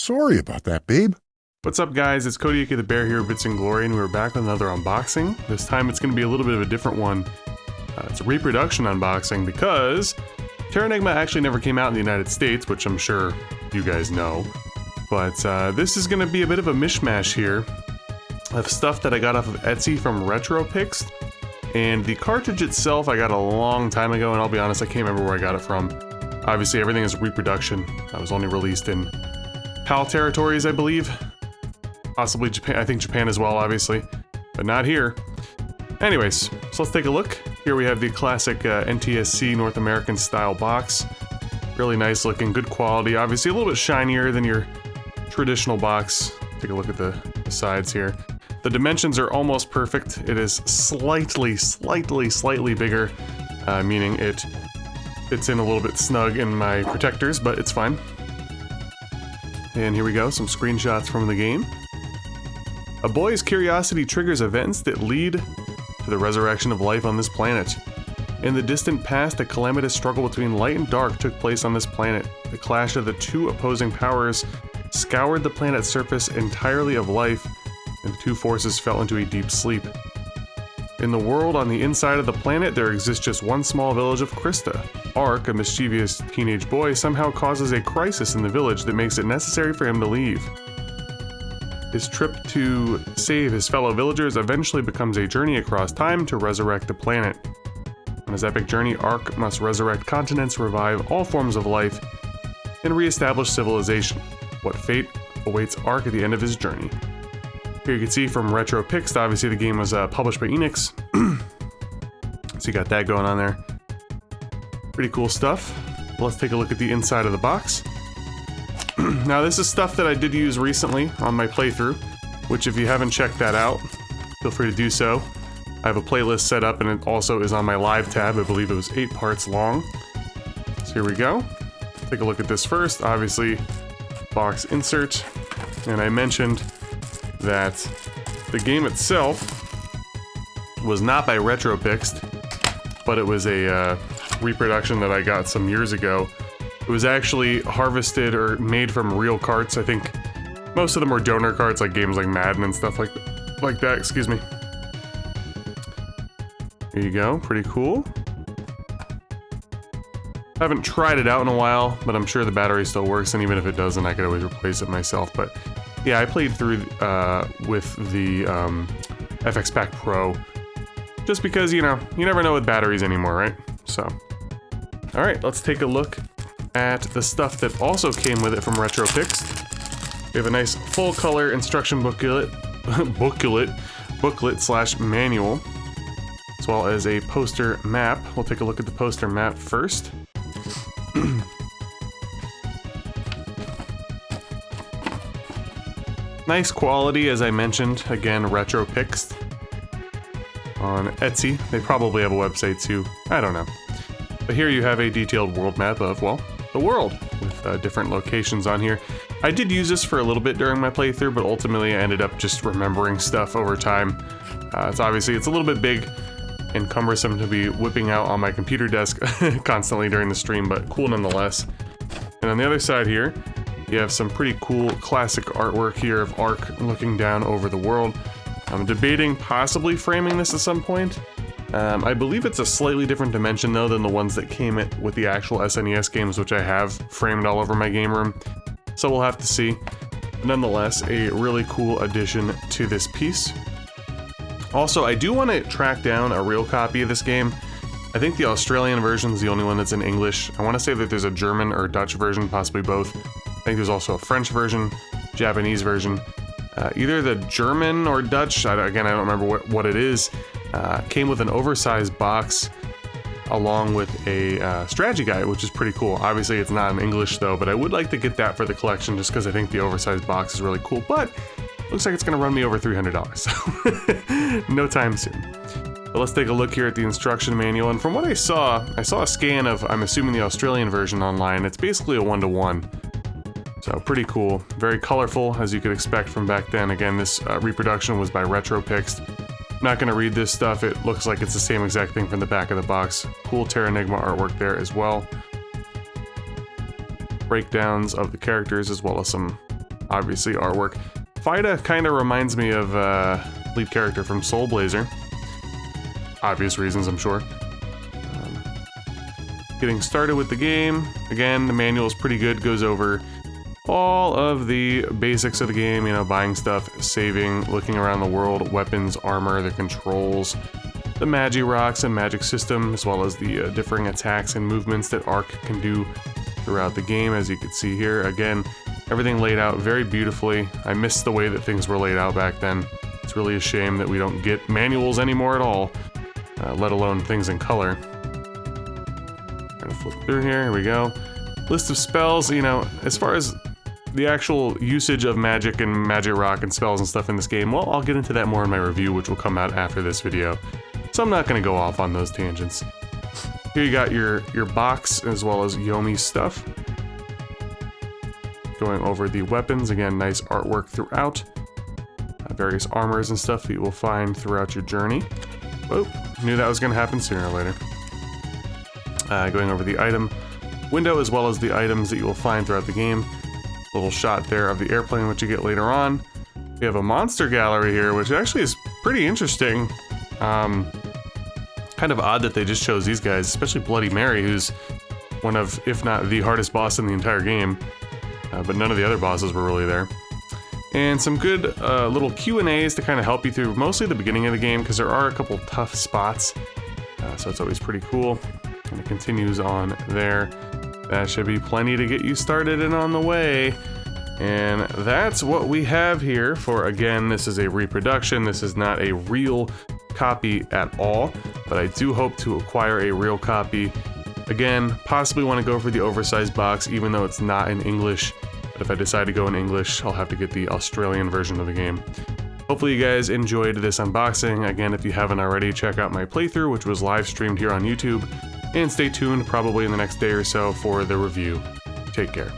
Sorry about that, babe. What's up, guys? It's Kodiak the Bear here, Bits and Glory, and we're back with another unboxing. This time it's going to be a little bit of a different one. It's a reproduction unboxing because Terranigma actually never came out in the United States, which I'm sure you guys know. But this is going to be a bit of a mishmash here of stuff that I got off of Etsy from Reproduction. And the cartridge itself I got a long time ago, and I'll be honest, I can't remember where I got it from. Obviously, everything is reproduction. That was only released in PAL territories, I believe. Possibly Japan, I think Japan as well, obviously, but not here. Anyways, so let's take a look. Here we have the classic NTSC North American style box. Really nice looking, good quality. Obviously a little bit shinier than your traditional box. Take a look at the sides here. The dimensions are almost perfect. It is slightly bigger, meaning it fits in a little bit snug in my protectors, but it's fine. And here we go, some screenshots from the game. A boy's curiosity triggers events that lead to the resurrection of life on this planet. In the distant past, a calamitous struggle between light and dark took place on this planet. The clash of the two opposing powers scoured the planet's surface entirely of life, and the two forces fell into a deep sleep. In the world on the inside of the planet, there exists just one small village of Krista. Ark, a mischievous teenage boy, somehow causes a crisis in the village that makes it necessary for him to leave. His trip to save his fellow villagers eventually becomes a journey across time to resurrect the planet. On his epic journey, Ark must resurrect continents, revive all forms of life, and re-establish civilization. What fate awaits Ark at the end of his journey? Here you can see from Reproduction, obviously the game was published by Enix. So you got that going on there. Pretty cool stuff. Let's take a look at the inside of the box. Now this is stuff that I did use recently on my playthrough, which if you haven't checked that out, feel free to do so. I have a playlist set up and it also is on my live tab. I believe it was 8 parts long. So here we go. Take a look at this first. Obviously, box insert. And I mentioned that the game itself was not by Reproduction, but it was a reproduction that I got some years ago. It was actually harvested or made from real carts. I think most of them were donor carts, like games like Madden and stuff like that. Excuse me. Here you go. Pretty cool. I haven't tried it out in a while, but I'm sure the battery still works, and even if it doesn't, I could always replace it myself. But yeah, I played through with the FX Pack Pro, just because, you know, you never know with batteries anymore, right? So, all right, let's take a look at the stuff that also came with it from Reproduction. We have a nice full color instruction booklet slash manual, as well as a poster map. We'll take a look at the poster map first. Nice quality, as I mentioned. Again, Reproduction on Etsy. They probably have a website too. I don't know. But here you have a detailed world map of, well, the world with different locations on here. I did use this for a little bit during my playthrough, but ultimately I ended up just remembering stuff over time. It's obviously, it's a little bit big and cumbersome to be whipping out on my computer desk constantly during the stream, but cool nonetheless. And on the other side here, you have some pretty cool classic artwork here of Ark looking down over the world. I'm debating possibly framing this at some point. I believe it's a slightly different dimension though than the ones that came with the actual SNES games, which I have framed all over my game room. So we'll have to see. Nonetheless, a really cool addition to this piece. Also, I do want to track down a real copy of this game. I think the Australian version is the only one that's in English. I want to say that there's a German or Dutch version, possibly both. I think there's also a French version, Japanese version. Either the German or Dutch, again, I don't remember what it is, came with an oversized box along with a strategy guide, which is pretty cool. Obviously, it's not in English though, but I would like to get that for the collection just because I think the oversized box is really cool, but looks like it's going to run me over $300, so no time soon. But let's take a look here at the instruction manual, and from what I saw a scan of, I'm assuming, the Australian version online. It's basically a 1-to-1. So pretty cool, very colorful as you could expect from back then. Again, this reproduction was by Reproduction. Not going to read this stuff, it looks like it's the same exact thing from the back of the box. Cool Terranigma artwork there as well. Breakdowns of the characters as well as some obviously artwork. Fida kind of reminds me of lead character from Soul Blazer. Obvious reasons, I'm sure. Getting started with the game. Again, the manual is pretty good, goes over all of the basics of the game, you know, buying stuff, saving, looking around the world, weapons, armor, the controls, the magi rocks and magic system, as well as the differing attacks and movements that Arc can do throughout the game, as you can see here. Again, everything laid out very beautifully. I miss the way that things were laid out back then. It's really a shame that we don't get manuals anymore at all, let alone things in color. Gonna flip through here we go. List of spells, you know, as far as the actual usage of magic and magic rock and spells and stuff in this game, well, I'll get into that more in my review, which will come out after this video. So I'm not gonna go off on those tangents. Here you got your box as well as Yomi's stuff. Going over the weapons, again, nice artwork throughout. Various armors and stuff that you will find throughout your journey. Oh, knew that was gonna happen sooner or later. Going over the item window as well as the items that you will find throughout the game. Little shot there of the airplane, which you get later on. We have a monster gallery here, which actually is pretty interesting. Kind of odd that they just chose these guys, especially Bloody Mary, who's one of, if not the hardest boss in the entire game. But none of the other bosses were really there. And some good little Q&As to kind of help you through mostly the beginning of the game, because there are a couple tough spots. So it's always pretty cool. And it continues on there. That should be plenty to get you started and on the way. And that's what we have here for, again, this is a reproduction. This is not a real copy at all, but I do hope to acquire a real copy. Again, possibly want to go for the oversized box, even though it's not in English. But if I decide to go in English, I'll have to get the Australian version of the game. Hopefully you guys enjoyed this unboxing. Again, if you haven't already, check out my playthrough, which was live streamed here on YouTube. And stay tuned, probably in the next day or so, for the review. Take care.